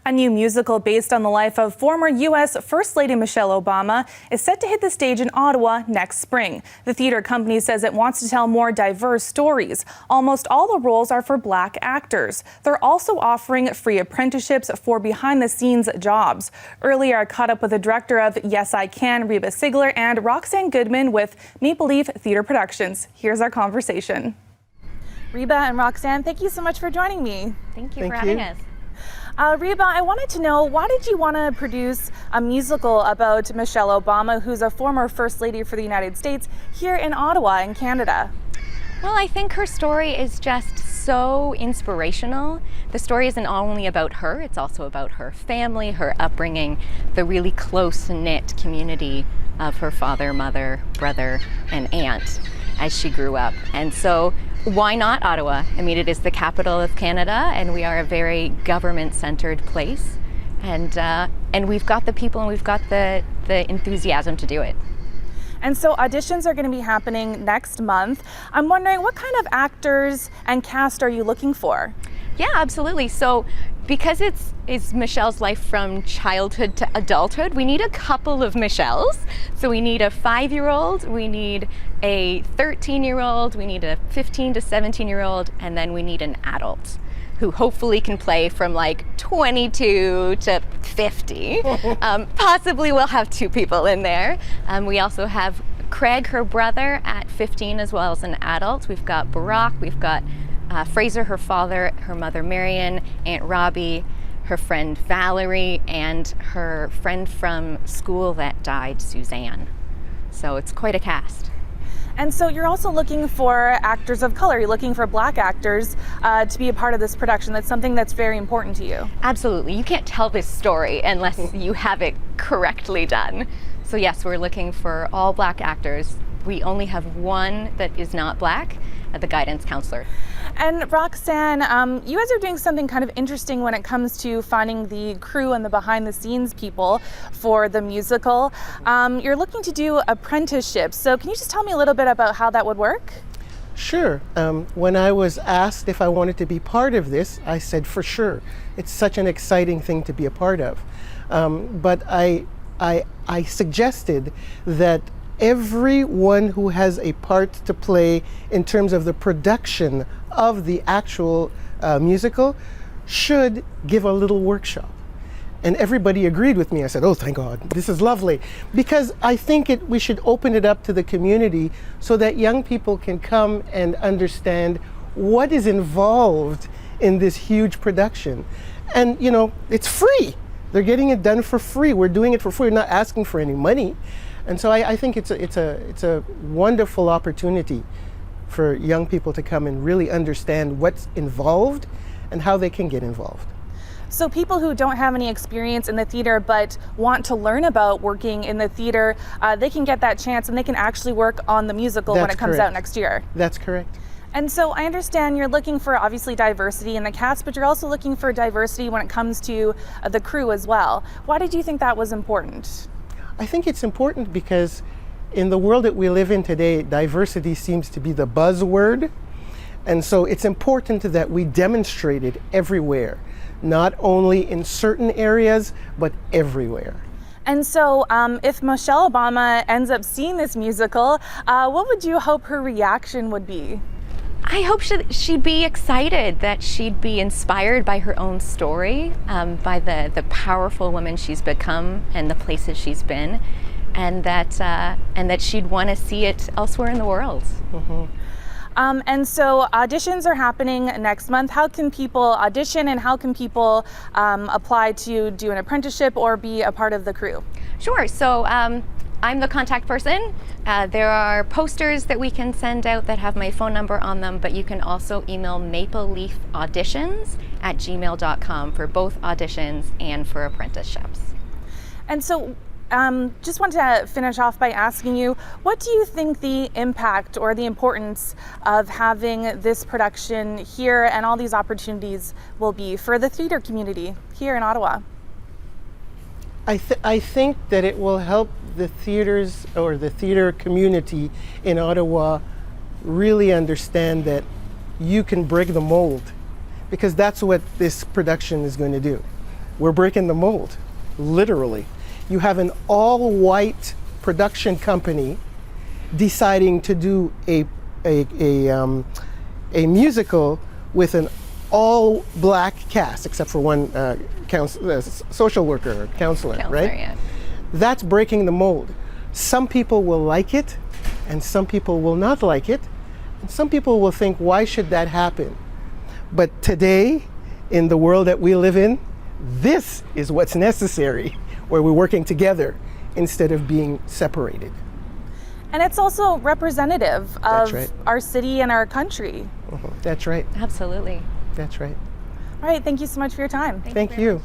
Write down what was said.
A new musical based on the life of former U.S. First Lady Michelle Obama is set to hit the stage in Ottawa next spring. The theater company says it wants to tell more diverse stories. Almost all the roles are for Black actors. They're also offering free apprenticeships for behind-the-scenes jobs. Earlier, I caught up with the director of Yes I Can, Reba Sigler, and Roxanne Goodman with Maple Leaf Theater Productions. Here's our conversation. Reba and Roxanne, thank you so much for joining me. Thank you for having us. Reba, I wanted to know, why did you want to produce a musical about Michelle Obama, who's a former First Lady for the United States, here in Ottawa in Canada? Well, I think her story is just so inspirational. The story isn't only about her, it's also about her family, her upbringing, the really close-knit community of her father, mother, brother, and aunt as she grew up. And so why not Ottawa? I mean, it is the capital of Canada, and we are a very government-centered place. And we've got the people and we've got the enthusiasm to do it. And so auditions are going to be happening next month. I'm wondering, what kind of actors and cast are you looking for? Yeah, absolutely. So because it's Michelle's life from childhood to adulthood, we need a couple of Michelles. So we need a 5-year-old, we need a 13-year-old, we need a 15 to 17-year-old, and then we need an adult who hopefully can play from like 22 to 50. Possibly we'll have 2 people in there. We also have Craig, her brother, at 15 as well as an adult. We've got Barack, we've got Fraser, her father, her mother Marion, Aunt Robbie, her friend Valerie, and her friend from school that died, Suzanne. So it's quite a cast. And so you're also looking for actors of color. You're looking for Black actors to be a part of this production. That's something that's very important to you. Absolutely. You can't tell this story unless you have it correctly done. So yes, we're looking for all Black actors. We only have one that is not Black, the guidance counselor. And Roxanne, you guys are doing something kind of interesting when it comes to finding the crew and the behind-the-scenes people for the musical. You're looking to do apprenticeships. So can you just tell me a little bit about how that would work? Sure. When I was asked if I wanted to be part of this, I said for sure. It's such an exciting thing to be a part of. But I suggested that everyone who has a part to play in terms of the production of the actual musical should give a little workshop. And everybody agreed with me. I said, oh, thank God, this is lovely. Because I think we should open it up to the community so that young people can come and understand what is involved in this huge production. And, you know, it's free. They're getting it done for free. We're doing it for free. We're not asking for any money. And so I think it's a wonderful opportunity for young people to come and really understand what's involved and how they can get involved. So people who don't have any experience in the theater but want to learn about working in the theater, they can get that chance and they can actually work on the musical when it comes out next year. That's correct. And so I understand you're looking for obviously diversity in the cast, but you're also looking for diversity when it comes to the crew as well. Why did you think that was important? I think it's important because in the world that we live in today, diversity seems to be the buzzword. And so it's important that we demonstrate it everywhere, not only in certain areas, but everywhere. And so if Michelle Obama ends up seeing this musical, what would you hope her reaction would be? I hope she'd be excited, that she'd be inspired by her own story, by the powerful woman she's become and the places she's been, and that she'd want to see it elsewhere in the world. Mm-hmm. And so auditions are happening next month. How can people audition and how can people apply to do an apprenticeship or be a part of the crew? Sure. So I'm the contact person. There are posters that we can send out that have my phone number on them, but you can also email mapleleafauditions@gmail.com for both auditions and for apprenticeships. And so just wanted to finish off by asking you, what do you think the impact or the importance of having this production here and all these opportunities will be for the theater community here in Ottawa? I think that it will help the theaters or the theater community in Ottawa really understand that you can break the mold, because that's what this production is going to do. We're breaking the mold, literally. You have an all-white production company deciding to do a musical with an all-black cast, except for one social worker or counselor, right? Yeah. That's breaking the mold. Some people will like it, and some people will not like it. And some people will think, why should that happen? But today, in the world that we live in, this is what's necessary, where we're working together instead of being separated. And it's also representative of right. our city and our country. That's right. Absolutely. That's right. All right, thank you so much for your time. Thank you.